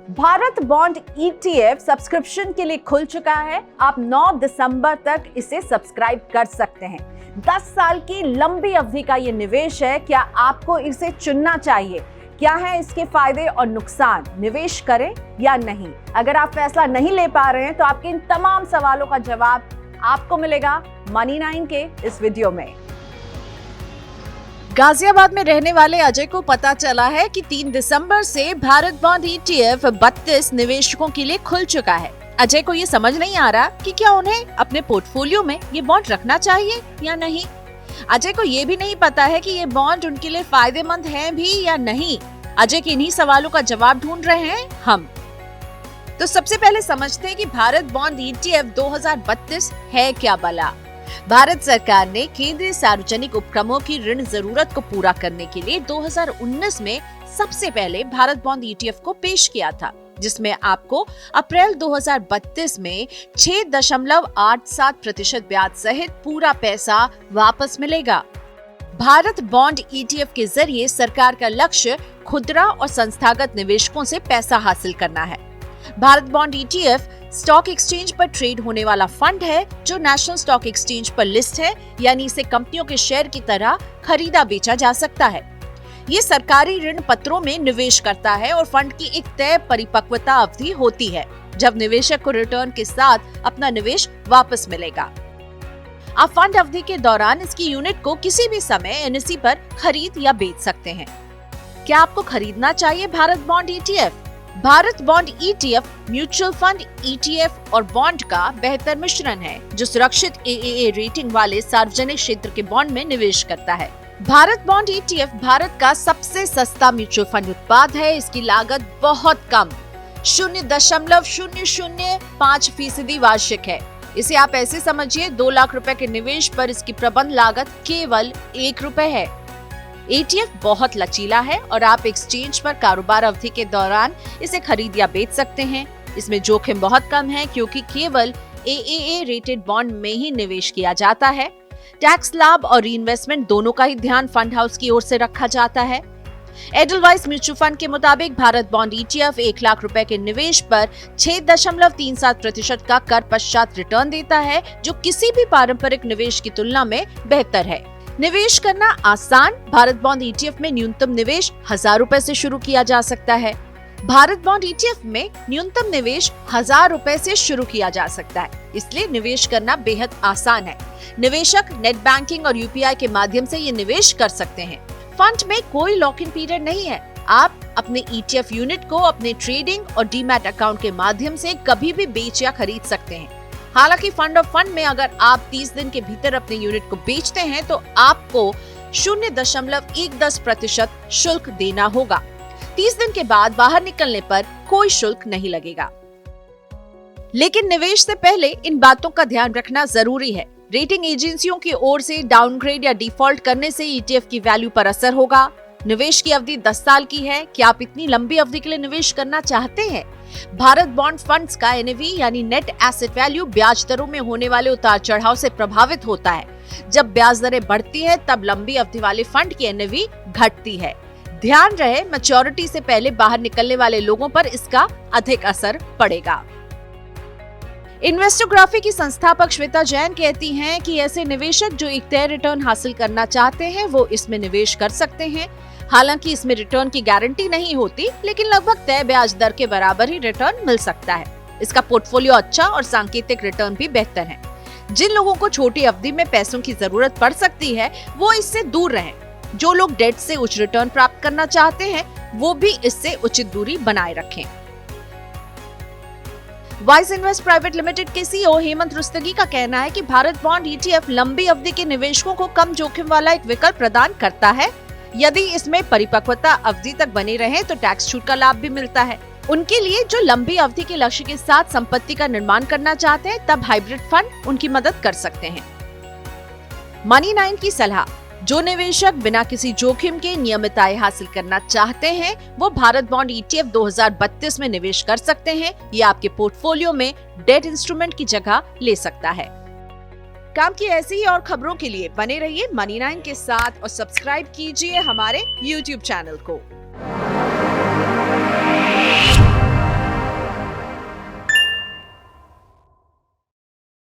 Bharat bond ETF subscription के लिए खुल चुका है। आप 9 दिसंबर तक इसे सब्सक्राइब कर सकते हैं। 10 साल की लंबी अवधि का ये निवेश है। क्या आपको इसे चुनना चाहिए? क्या है इसके फायदे और नुकसान? निवेश करें या नहीं? अगर आप फैसला नहीं ले पा रहे हैं तो आपके इन तमाम सवालों का जवाब आपको मिलेगा मनी 9 के इस वीडियो में। गाजियाबाद में रहने वाले अजय को पता चला है कि 3 दिसंबर से भारत बॉन्ड ETF 32 निवेशकों के लिए खुल चुका है। अजय को ये समझ नहीं आ रहा कि क्या उन्हें अपने पोर्टफोलियो में ये बॉन्ड रखना चाहिए या नहीं। अजय को ये भी नहीं पता है कि ये बॉन्ड उनके लिए फायदेमंद है भी या नहीं। अजय के इन्हीं सवालों का जवाब ढूंढ रहे हैं हम। तो सबसे पहले समझते हैं कि भारत बॉन्ड ETF 2032 है क्या भला। भारत सरकार ने केंद्रीय सार्वजनिक उपक्रमों की ऋण जरूरत को पूरा करने के लिए 2019 में सबसे पहले भारत बॉन्ड ETF को पेश किया था, जिसमें आपको अप्रैल 2032 में 6.87% ब्याज सहित पूरा पैसा वापस मिलेगा। भारत बॉन्ड ETF के जरिए सरकार का लक्ष्य खुदरा और संस्थागत निवेशकों से पैसा हासिल करना है। Bharat bond ETF stock exchange पर ट्रेड होने वाला फंड है जो नेशनल स्टॉक एक्सचेंज पर लिस्ट है, यानी इसे कंपनियों के शेयर की तरह खरीदा बेचा जा सकता है। ये सरकारी ऋण पत्रों में निवेश करता है और फंड की एक तय परिपक्वता अवधि होती है जब निवेशक को रिटर्न के साथ अपना निवेश वापस मिलेगा। आप फंड अवधि के दौरान इसकी यूनिट को किसी भी समय NSE पर खरीद या बेच सकते हैं। क्या आपको खरीदना चाहिए Bharat bond ETF? Bharat bond ETF mutual fund, ETF और बॉन्ड का बेहतर मिश्रण है जो सुरक्षित AAA रेटिंग वाले सार्वजनिक क्षेत्र के बॉन्ड में निवेश करता है। भारत बॉन्ड ETF भारत का सबसे सस्ता म्यूचुअल फंड उत्पाद है। इसकी लागत बहुत कम 0.005% वार्षिक है। इसे आप ऐसे समझिए 2 लाख रुपए के निवेश पर इसकी प्रबंध लागत केवल 1 रुपए है। ETF बहुत लचीला है और आप एक्सचेंज पर कारोबार अवधि के दौरान इसे खरीद या बेच सकते हैं। इसमें जोखिम बहुत कम है क्योंकि केवल AAA रेटेड बॉन्ड में ही निवेश किया जाता है। टैक्स लाभ और रीइन्वेस्टमेंट दोनों का ही ध्यान फंड हाउस की ओर से रखा जाता है। एडलवाइस म्यूचुअल फंड के मुताबिक भारत बॉन्ड ETF 1 लाख रुपए के निवेश पर 6.37% का कर पश्चात रिटर्न देता है, जो किसी भी पारंपरिक निवेश की तुलना में बेहतर है। निवेश करना आसान। भारत बॉन्ड ETF में न्यूनतम निवेश 1000 रुपए से शुरू किया जा सकता है। भारत बॉन्ड ETF में न्यूनतम निवेश 1000 रुपए से शुरू किया जा सकता है, इसलिए निवेश करना बेहद आसान है। निवेशक नेट बैंकिंग और UPI के माध्यम से ये निवेश कर सकते हैं। फंड में कोई लॉक इन पीरियड नहीं है। आप अपने ETF यूनिट को अपने ट्रेडिंग और डीमैट अकाउंट के माध्यम से कभी भी बेच या खरीद सकते हैं। हालांकि फंड ऑफ फंड में अगर आप 30 दिन के भीतर अपने यूनिट को बेचते हैं तो आपको 0.10% शुल्क देना होगा। 30 दिन के बाद बाहर निकलने पर कोई शुल्क नहीं लगेगा। लेकिन निवेश से पहले इन बातों का ध्यान रखना जरूरी है। रेटिंग एजेंसियों की ओर से डाउनग्रेड या डिफॉल्ट करने से ETF की वैल्यू पर असर होगा। निवेश की अवधि 10 साल की है। क्या आप इतनी लंबी अवधि के लिए निवेश करना चाहते हैं? भारत बॉन्ड फंड्स का NAV यानी नेट एसेट वैल्यू ब्याज दरों में होने वाले उतार चढ़ाव से प्रभावित होता है। जब ब्याज दरें बढ़ती है तब लंबी अवधि वाले फंड की NAV घटती है। ध्यान रहे, मैच्योरिटी से पहले बाहर निकलने वाले लोगों पर इसका अधिक असर पड़ेगा। इन्वेस्टोग्राफी की संस्थापक श्वेता जैन कहती हैं कि ऐसे निवेशक जो एक तय रिटर्न हासिल करना चाहते हैं वो इसमें निवेश कर सकते हैं। हालांकि इसमें रिटर्न की गारंटी नहीं होती, लेकिन लगभग तय ब्याज दर के बराबर ही रिटर्न मिल सकता है। इसका पोर्टफोलियो अच्छा और सांकेतिक रिटर्न भी बेहतर है। जिन लोगों को छोटी अवधि में पैसों की जरूरत पड़ सकती है वो इससे दूर रहें। जो लोग डेट से उच्च रिटर्न प्राप्त करना चाहते हैं वो भी इससे उचित दूरी बनाए रखें। वाइज इन्वेस्ट प्राइवेट लिमिटेड के CEO हेमंत रुस्तगी का कहना है कि भारत बॉन्ड ETF लंबी अवधि के निवेशकों को कम जोखिम वाला एक विकल्प प्रदान करता है। यदि इसमें परिपक्वता अवधि तक बने रहे तो टैक्स छूट का लाभ भी मिलता है। उनके लिए जो लंबी अवधि के लक्ष्य के साथ संपत्ति का निर्माण करना चाहते हैं तब हाइब्रिड फंड उनकी मदद कर सकते हैं। मनी 9 की सलाह। जो निवेशक बिना किसी जोखिम के नियमित आय हासिल करना चाहते हैं वो भारत बॉन्ड ETF 2032 में निवेश कर सकते हैं। ये आपके पोर्टफोलियो में डेट इंस्ट्रूमेंट की जगह ले सकता है। काम की ऐसी ही और खबरों के लिए बने रहिए मनी 9 के साथ और सब्सक्राइब कीजिए हमारे YouTube चैनल को।